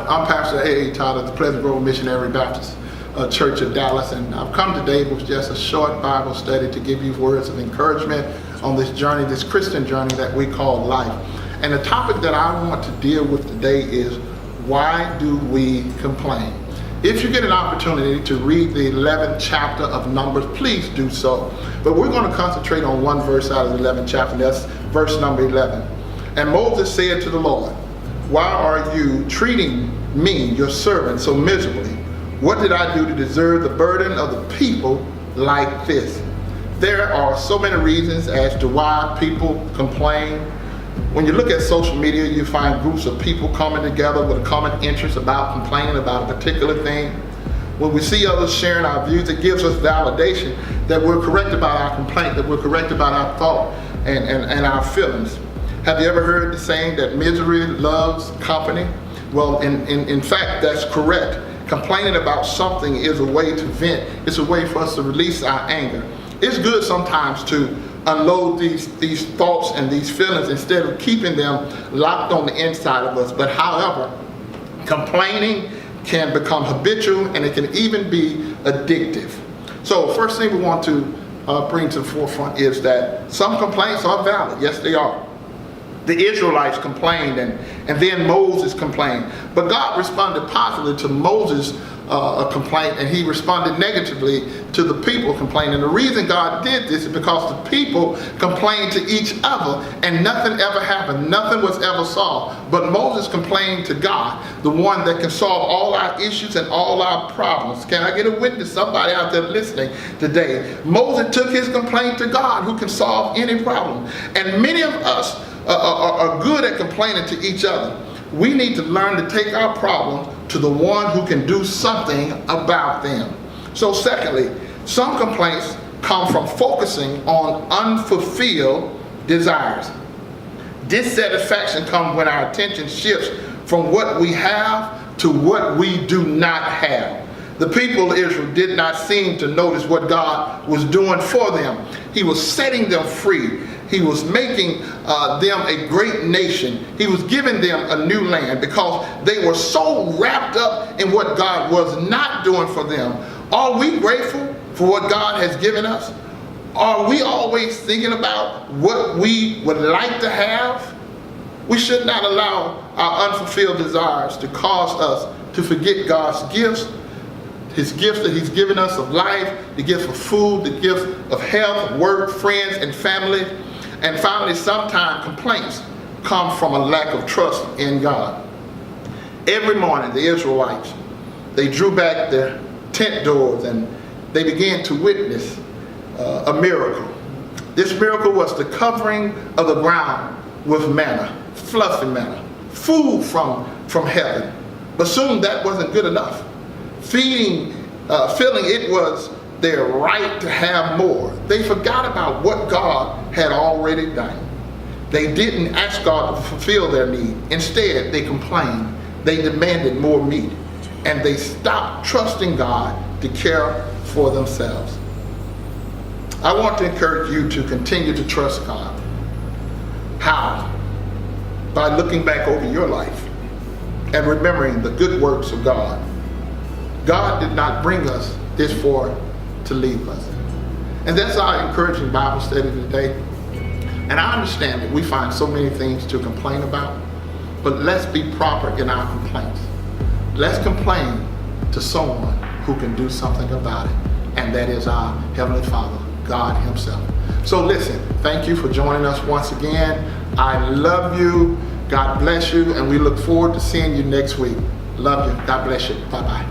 I'm Pastor A.A. Todd of the Pleasant Grove Missionary Baptist Church of Dallas, and I've come today with just a short Bible study to give you words of encouragement on this journey, this Christian journey that we call life. And the topic that I want to deal with today is, why do we complain? If you get an opportunity to read the 11th chapter of Numbers, please do so. But we're going to concentrate on one verse out of the 11th chapter, and that's verse number 11. And Moses said to the Lord, "Why are you treating me, your servant, so miserably? What did I do to deserve the burden of the people like this?" There are so many reasons as to why people complain. When you look at social media, you find groups of people coming together with a common interest about complaining about a particular thing. When we see others sharing our views, it gives us validation that we're correct about our complaint, that we're correct about our thought and our feelings. Have you ever heard the saying that misery loves company? Well, in fact, that's correct. Complaining about something is a way to vent. It's a way for us to release our anger. It's good sometimes to unload these thoughts and these feelings instead of keeping them locked on the inside of us. But however, complaining can become habitual, and it can even be addictive. So first thing we want to bring to the forefront is that some complaints are valid. Yes, they are. The Israelites complained, and then Moses complained. But God responded positively to Moses' complaint, and he responded negatively to the people complaining. And the reason God did this is because the people complained to each other, and nothing ever happened. Nothing was ever solved. But Moses complained to God, the one that can solve all our issues and all our problems. Can I get a witness? Somebody out there listening today. Moses took his complaint to God, who can solve any problem. And many of us are good at complaining to each other. We need to learn to take our problem to the one who can do something about them. So secondly, some complaints come from focusing on unfulfilled desires. Dissatisfaction comes when our attention shifts from what we have to what we do not have. The people of Israel did not seem to notice what God was doing for them. He was setting them free. He was making them a great nation. He was giving them a new land because they were so wrapped up in what God was not doing for them. Are we grateful for what God has given us? Are we always thinking about what we would like to have? We should not allow our unfulfilled desires to cause us to forget God's gifts, His gifts that He's given us of life, the gift of food, the gift of health, work, friends, and family. And finally, sometimes complaints come from a lack of trust in God. Every morning, the Israelites, they drew back their tent doors and they began to witness a miracle. This miracle was the covering of the ground with manna, fluffy manna, food from heaven. But soon that wasn't good enough. Feeling it was their right to have more. They forgot about what God had already done. They didn't ask God to fulfill their need. Instead, they complained. They demanded more meat. And they stopped trusting God to care for themselves. I want to encourage you to continue to trust God. How? By looking back over your life and remembering the good works of God. God did not bring us this far to leave us. And that's our encouraging Bible study today. And I understand that we find so many things to complain about, but let's be proper in our complaints. Let's complain to someone who can do something about it, and that is our Heavenly Father, God Himself. So listen, thank you for joining us once again. I love you. God bless you, and we look forward to seeing you next week. Love you. God bless you. Bye-bye.